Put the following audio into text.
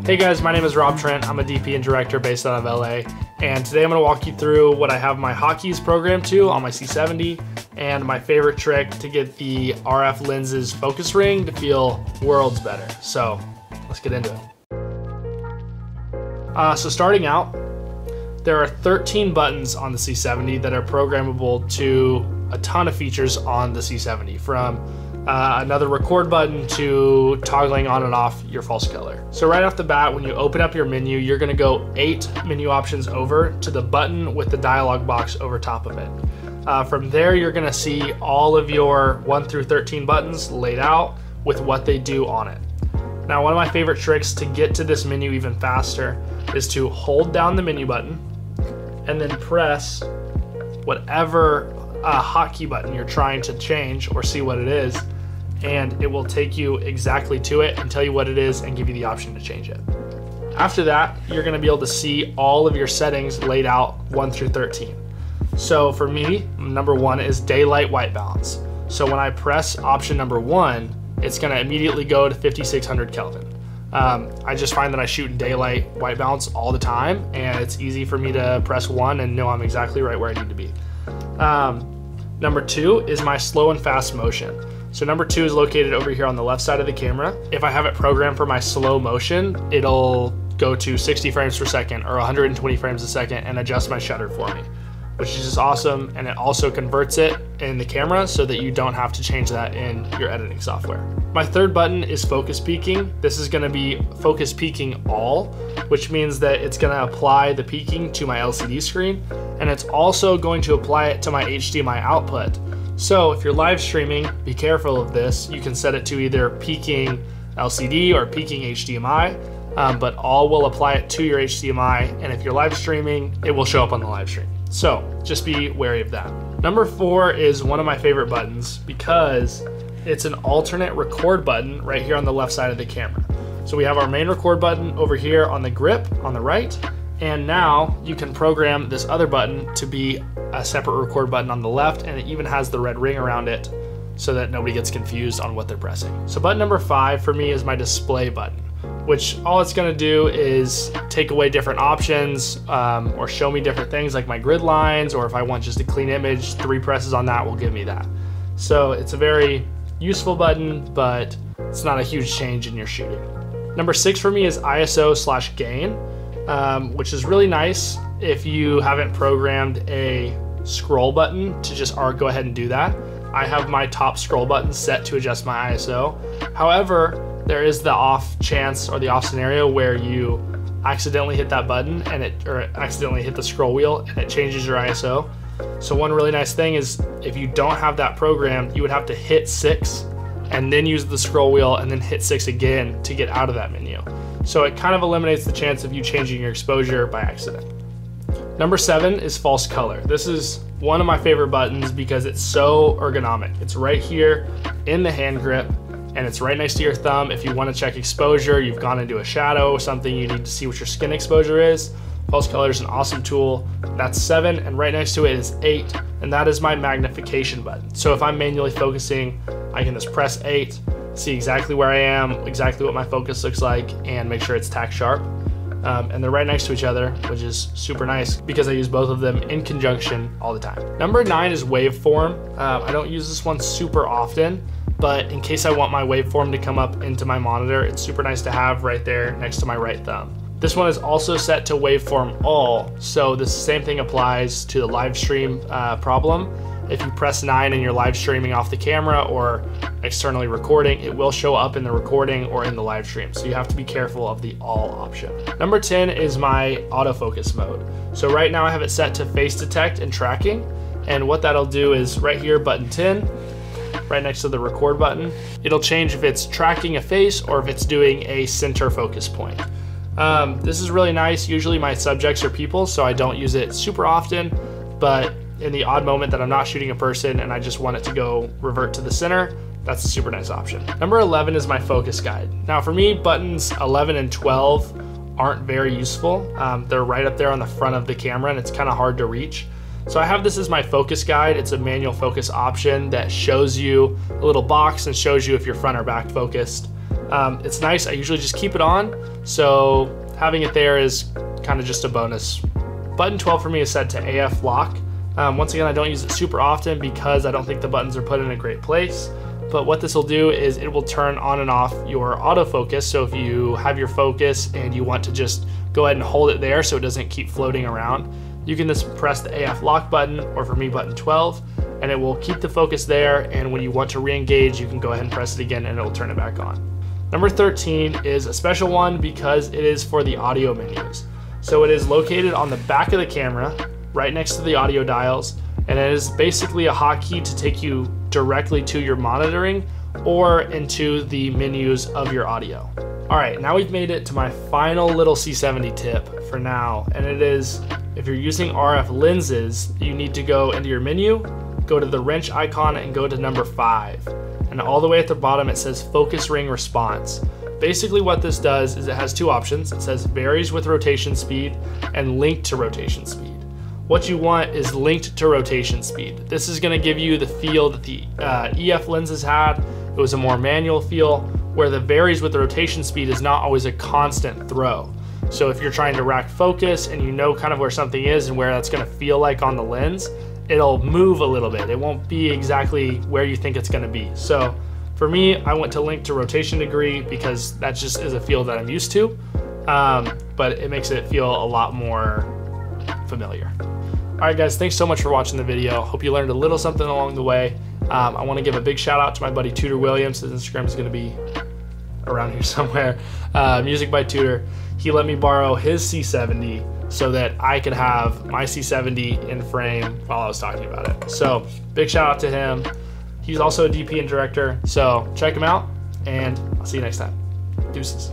Hey guys, my name is Rob Trent. I'm a DP and director based out of LA. And today I'm gonna walk you through what I have my Hotkeys program to on my C70 and my favorite trick to get the RF lenses focus ring to feel worlds better. So let's get into it. So starting out, there are 13 buttons on the C70 that are programmable to a ton of features on the C70, from another record button to toggling on and off your false color. So right off the bat, when you open up your menu, you're gonna go 8 menu options over to the button with the dialog box over top of it. From there, you're gonna see all of your 1 through 13 buttons laid out with what they do on it. Now, one of my favorite tricks to get to this menu even faster is to hold down the menu button and then press whatever hotkey button you're trying to change or see what it is, and it will take you exactly to it and tell you what it is and give you the option to change it. After that, you're gonna be able to see all of your settings laid out 1 through 13. So for me, number 1 is daylight white balance. So when I press option number 1, it's gonna immediately go to 5600 Kelvin. I just find that I shoot in daylight white balance all the time, and it's easy for me to press 1 and know I'm exactly right where I need to be. Number 2 is my slow and fast motion. So number 2 is located over here on the left side of the camera. If I have it programmed for my slow motion, it'll go to 60 frames per second or 120 frames a second and adjust my shutter for me, which is just awesome. And it also converts it in the camera so that you don't have to change that in your editing software. My third button is focus peaking. This is gonna be focus peaking all, which means that it's gonna apply the peaking to my LCD screen, and it's also going to apply it to my HDMI output. So if you're live streaming, be careful of this. You can set it to either peaking LCD or peaking HDMI, but all will apply it to your HDMI, and if you're live streaming, it will show up on the live stream. So just be wary of that. Number 4 is one of my favorite buttons because it's an alternate record button right here on the left side of the camera. So we have our main record button over here on the grip on the right, and now you can program this other button to be a separate record button on the left, and it even has the red ring around it so that nobody gets confused on what they're pressing. So button number 5 for me is my display button, which all it's gonna do is take away different options or show me different things like my grid lines, or if I want just a clean image, 3 presses on that will give me that. So it's a very useful button, but it's not a huge change in your shooting. Number 6 for me is ISO/gain, which is really nice if you haven't programmed a scroll button to just go ahead and do that. I have my top scroll button set to adjust my ISO. However, there is the off chance or the off scenario where you accidentally hit that button or accidentally hit the scroll wheel and it changes your ISO. So one really nice thing is if you don't have that programmed, you would have to hit 6 and then use the scroll wheel and then hit 6 again to get out of that menu. So it kind of eliminates the chance of you changing your exposure by accident. Number 7 is false color. This is one of my favorite buttons because it's so ergonomic. It's right here in the hand grip, and it's right next to your thumb. If you want to check exposure, you've gone into a shadow, something you need to see what your skin exposure is, false color is an awesome tool. That's 7, and right next to it is 8, and that is my magnification button. So if I'm manually focusing, I can just press 8, see exactly where I am, exactly what my focus looks like, and make sure it's tack sharp. And they're right next to each other, which is super nice because I use both of them in conjunction all the time. Number 9 is waveform. I don't use this one super often, but in case I want my waveform to come up into my monitor, it's super nice to have right there next to my right thumb. This one is also set to waveform all, so the same thing applies to the live stream problem. If you press 9 and you're live streaming off the camera or externally recording, it will show up in the recording or in the live stream. So you have to be careful of the all option. Number 10 is my autofocus mode. So right now I have it set to face detect and tracking. And what that'll do is right here, button 10, right next to the record button, it'll change if it's tracking a face or if it's doing a center focus point. This is really nice. Usually my subjects are people, so I don't use it super often, but in the odd moment that I'm not shooting a person and I just want it to go revert to the center, that's a super nice option. Number 11 is my focus guide. Now for me, buttons 11 and 12 aren't very useful. They're right up there on the front of the camera and it's kind of hard to reach. So I have this as my focus guide. It's a manual focus option that shows you a little box and shows you if you're front or back focused. It's nice. I usually just keep it on, so having it there is kind of just a bonus. Button 12 for me is set to AF lock. Once again, I don't use it super often because I don't think the buttons are put in a great place. But what this will do is it will turn on and off your autofocus. So if you have your focus and you want to just go ahead and hold it there so it doesn't keep floating around, you can just press the AF lock button, or for me, button 12, and it will keep the focus there. And when you want to re-engage, you can go ahead and press it again and it will turn it back on. Number 13 is a special one because it is for the audio menus. So it is located on the back of the camera, right next to the audio dials, and it is basically a hotkey to take you directly to your monitoring or into the menus of your audio. All right, now we've made it to my final little C70 tip for now, and it is, if you're using RF lenses, you need to go into your menu, go to the wrench icon and go to number 5. And all the way at the bottom it says focus ring response. Basically what this does is it has two options. It says varies with rotation speed and linked to rotation speed. What you want is linked to rotation speed. This is going to give you the feel that the EF lenses had. It was a more manual feel, where the varies with the rotation speed is not always a constant throw. So if you're trying to rack focus and you know kind of where something is and where that's going to feel like on the lens, it'll move a little bit. It won't be exactly where you think it's going to be. So for me, I went to link to rotation degree because that just is a feel that I'm used to, but it makes it feel a lot more familiar. All right, guys, thanks so much for watching the video. Hope you learned a little something along the way. I want to give a big shout out to my buddy Tudor Williams. His Instagram is going to be around here somewhere. Music by Tudor. He let me borrow his C70 so that I could have my C70 in frame while I was talking about it. So big shout out to him. He's also a DP and director, so check him out, and I'll see you next time. Deuces.